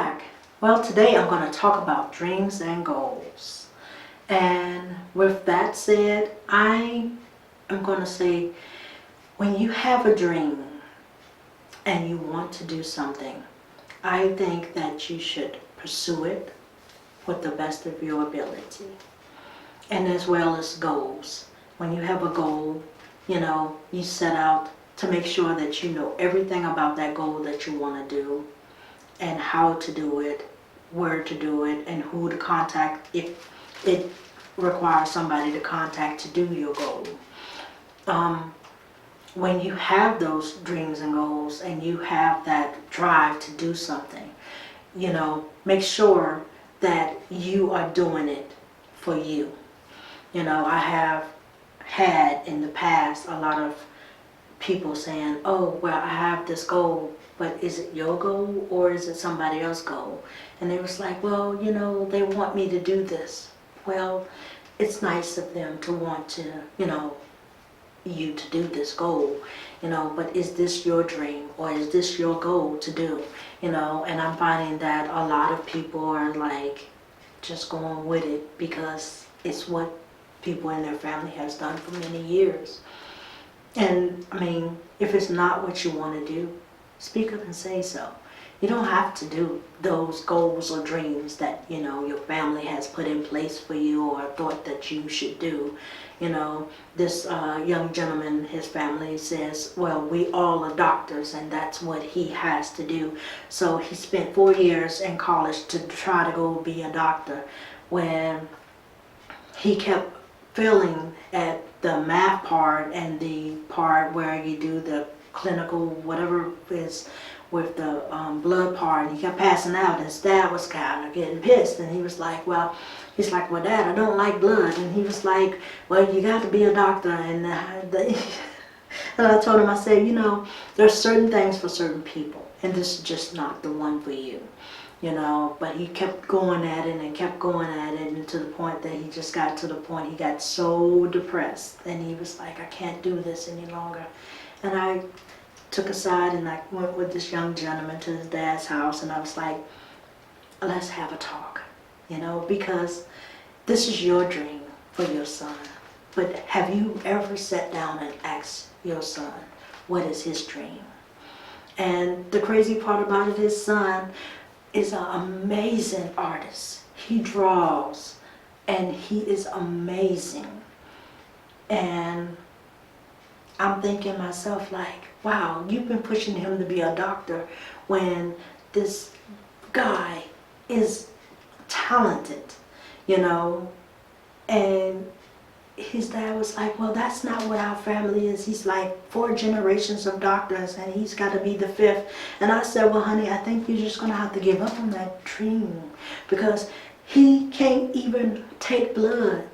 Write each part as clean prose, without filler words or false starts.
back. Well, today I'm going to talk about dreams and goals. And with that said, I am going to say when you have a dream and you want to do something, I think that you should pursue it with the best of your ability. And as well as goals. When you have a goal, you set out to make sure that you know everything about that goal that you want to do and how to do it, where to do it, and who to contact if it requires somebody to contact to do your goal. When you have those dreams and goals and you have that drive to do something, make sure that you are doing it for you. I have had in the past a lot of people saying, oh, well, I have this goal, but is it your goal or is it somebody else's goal? And they was like, well, they want me to do this. Well, it's nice of them to want to, you to do this goal, but is this your dream or is this your goal to do? And I'm finding that a lot of people are like just going with it because it's what people in their family has done for many years. And I mean, if it's not what you want to do, speak up and say so. You don't have to do those goals or dreams that, your family has put in place for you or thought that you should do. This young gentleman, his family says, well, we all are doctors and that's what he has to do. So he spent 4 years in college to try to go be a doctor when he kept failing at the math part and the part where you do the clinical whatever is with the blood part, and he kept passing out. His dad was kind of getting pissed, and he was like, well, Dad, I don't like blood. And he was like, well, you got to be a doctor. And and I told him, I said, there's certain things for certain people, and this is just not the one for you. But he kept going at it and kept going at it, and to the point that he just got to the point he got so depressed, and he was like, I can't do this any longer. And I took aside and I went with this young gentleman to his dad's house, and I was like, let's have a talk, because this is your dream for your son. But have you ever sat down and asked your son, what is his dream? And the crazy part about it, his son is an amazing artist. He draws and he is amazing. And I'm thinking myself like, wow, you've been pushing him to be a doctor when this guy is talented, and his dad was like, well, that's not what our family is. He's like 4 generations of doctors and he's got to be the 5th. And I said, well, honey, I think you're just going to have to give up on that dream because he can't even take blood,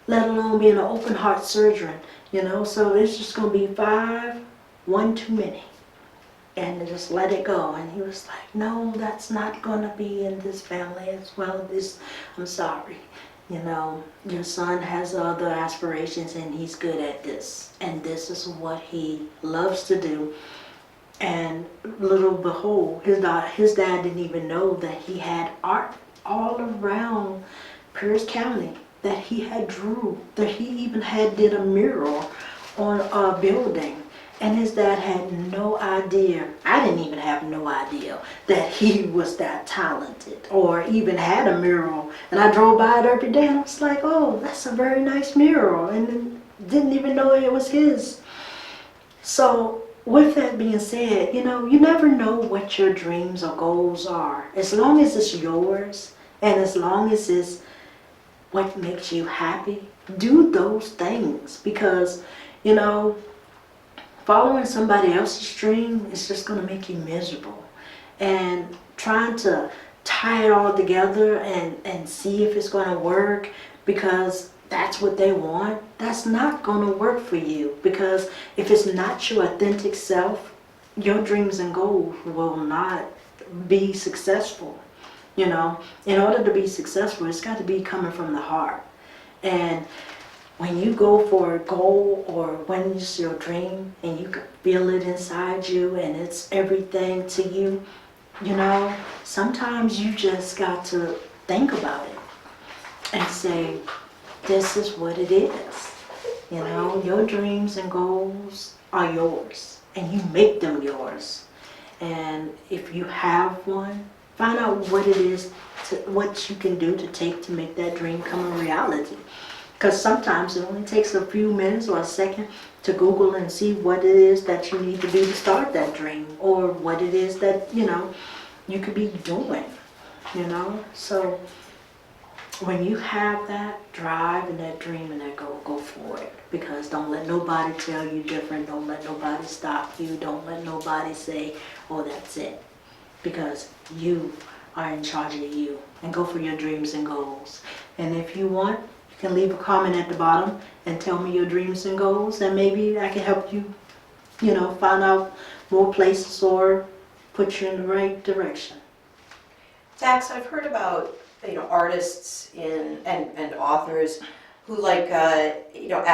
let alone be an open heart surgeon, so it's just going to be 5, 1 too many. And just let it go. And he was like, no, that's not going to be in this family as well. I'm sorry. Your son has other aspirations and he's good at this. And this is what he loves to do. And little behold, his dad didn't even know that he had art all around Pierce County that he had drew, that he even did a mural on a building. And his dad had no idea, I didn't even have no idea that he was that talented or even had a mural. And I drove by it every day and I was like, oh, that's a very nice mural. And didn't even know it was his. So with that being said, you never know what your dreams or goals are. As long as it's yours and as long as it's what makes you happy, do those things because, following somebody else's dream is just going to make you miserable. And trying to tie it all together and see if it's going to work because that's what they want, that's not going to work for you. Because if it's not your authentic self, your dreams and goals will not be successful. In order to be successful, it's got to be coming from the heart. And when you go for a goal or when it's your dream and you can feel it inside you and it's everything to you, You know, sometimes you just got to think about it and say, this is what it is. You know, your dreams and goals are yours, and you make them yours. And if you have one, find out what it is, what you can do to take to make that dream come a reality. Because sometimes it only takes a few minutes or a second to Google and see what it is that you need to do to start that dream, or what it is that, you know, you could be doing, you know. So when you have that drive and that dream and that goal, go for it. Because don't let nobody tell you different. Don't let nobody stop you. Don't let nobody say, oh, that's it. Because you are in charge of you. And go for your dreams and goals. And if you want, you can leave a comment at the bottom and tell me your dreams and goals. And maybe I can help you, you know, find out more places or put you in the right direction. Dax, I've heard about, you know, artists and authors who, like, you know,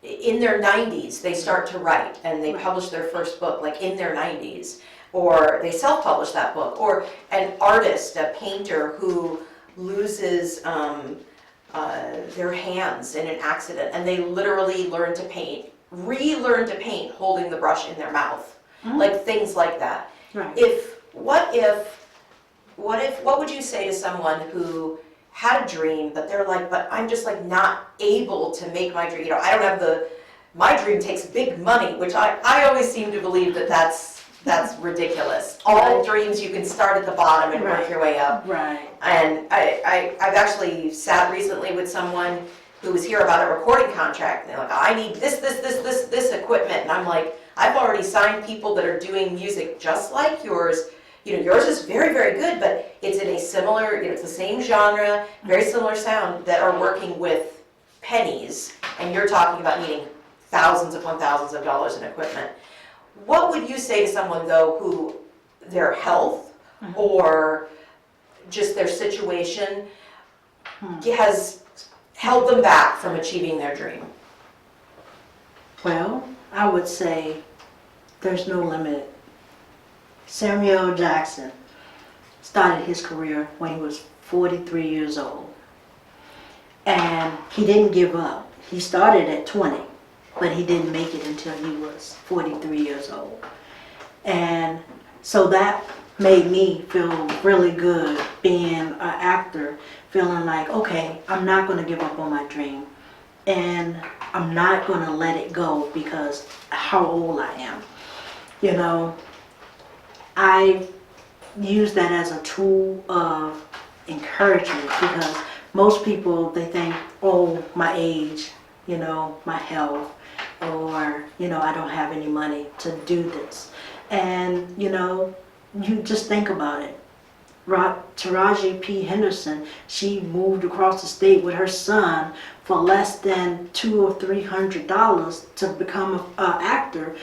in their 90s they start to write and they publish their first book like in their 90s, or they self-publish that book, or an artist, a painter who loses their hands in an accident and they literally learn to paint, relearn to paint holding the brush in their mouth, like things like that. Right. What would you say to someone who had a dream, but they're like, but I'm just like not able to make my dream, you know, I don't have my dream takes big money, which I always seem to believe that that's ridiculous. All dreams, you can start at the bottom and work your way up. Right. And I've actually sat recently with someone who was here about a recording contract, and they're like, I need this equipment, and I'm like, I've already signed people that are doing music just like yours. You know, yours is very, very good, but it's in a similar, you know, it's the same genre, very similar sound, that are working with pennies, and you're talking about needing thousands upon thousands of dollars in equipment. What would you say to someone, though, who their health or just their situation has held them back from achieving their dream? Well, I would say there's no limit. Samuel Jackson started his career when he was 43 years old. And he didn't give up. He started at 20, but he didn't make it until he was 43 years old. And so that made me feel really good being an actor, feeling like, okay, I'm not going to give up on my dream. And I'm not going to let it go because how old I am. You know, I use that as a tool of encouragement, because most people, they think, oh, my age, you know, my health, or, you know, I don't have any money to do this. And, you know, you just think about it. Taraji P. Henderson, she moved across the state with her son for less than $200 or $300 to become an actor,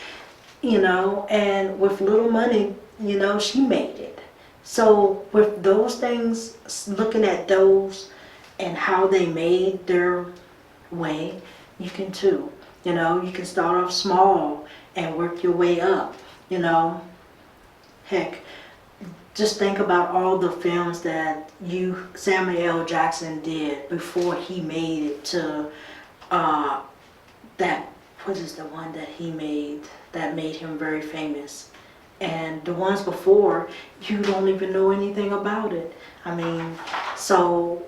you know, and with little money, you know, she made it. So with those things, looking at those and how they made their way, you can too. You know, you can start off small and work your way up, you know. Heck, just think about all the films that Samuel L. Jackson did before he made it to what is the one that he made that made him very famous? And the ones before, you don't even know anything about it. I mean, so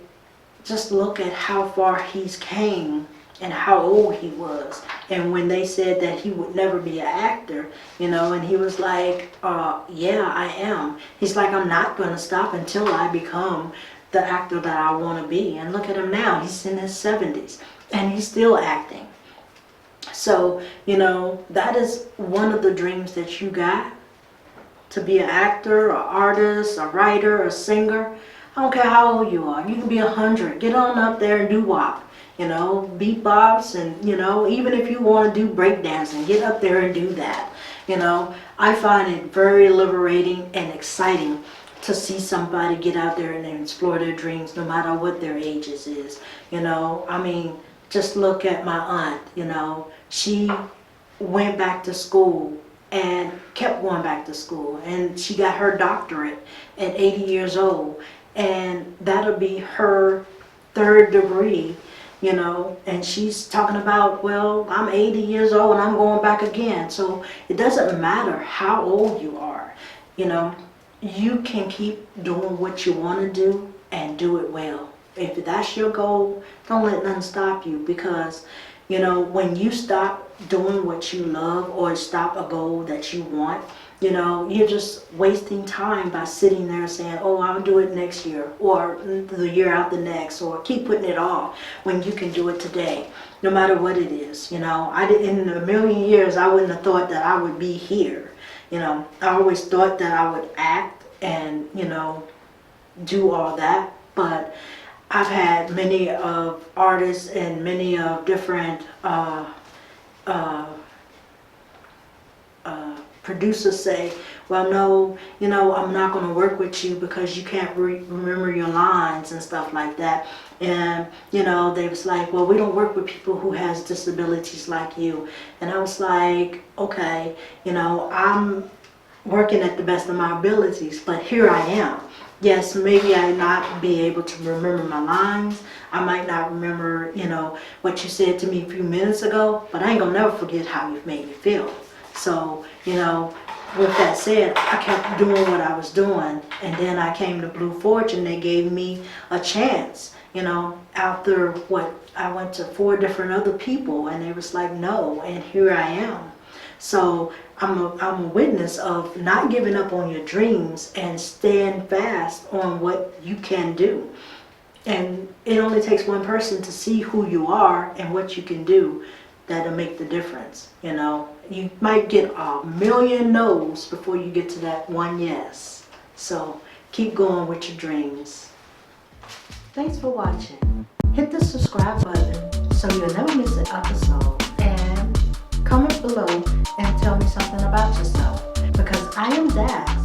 just look at how far he's came and how old he was. And when they said that he would never be an actor, you know, and he was like, yeah, I am. He's like, I'm not going to stop until I become the actor that I want to be. And look at him now. He's in his 70s and he's still acting. So, you know, that is one of the dreams that you got, to be an actor, an artist, a writer, a singer. I don't care how old you are. You can be 100. Get on up there and do WAP. You know, beatbox, and, you know, even if you want to do breakdancing, get up there and do that. You know, I find it very liberating and exciting to see somebody get out there and explore their dreams, no matter what their ages is. You know, I mean, just look at my aunt, you know, she went back to school and kept going back to school. And she got her doctorate at 80 years old. And that'll be her third degree, you know, and she's talking about, well, I'm 80 years old and I'm going back again. So it doesn't matter how old you are, you know, you can keep doing what you want to do and do it well. If that's your goal, don't let nothing stop you, because, you know, when you stop doing what you love or stop a goal that you want, you know, you're just wasting time by sitting there saying, oh, I'll do it next year or the year after next, or keep putting it off when you can do it today, no matter what it is. You know, in a million years, I wouldn't have thought that I would be here. You know, I always thought that I would act and, you know, do all that, but I've had many of artists and many of different producers say, well, no, you know, I'm not going to work with you because you can't remember your lines and stuff like that. And, you know, they was like, well, we don't work with people who has disabilities like you. And I was like, okay, you know, I'm working at the best of my abilities, but here I am. Yes, maybe I not be able to remember my lines. I might not remember, you know, what you said to me a few minutes ago, but I ain't gonna never forget how you've made me feel. So, you know, with that said, I kept doing what I was doing, and then I came to Blue Fortune. They gave me a chance, you know, after what, I went to 4 different other people, and they was like, no, and here I am. So I'm a witness of not giving up on your dreams and staying fast on what you can do. And it only takes one person to see who you are and what you can do that'll make the difference. You know, you might get a million no's before you get to that one yes. So keep going with your dreams. Thanks for watching. Hit the subscribe button so you'll never miss an episode. And comment below and tell me something about yourself, because I am that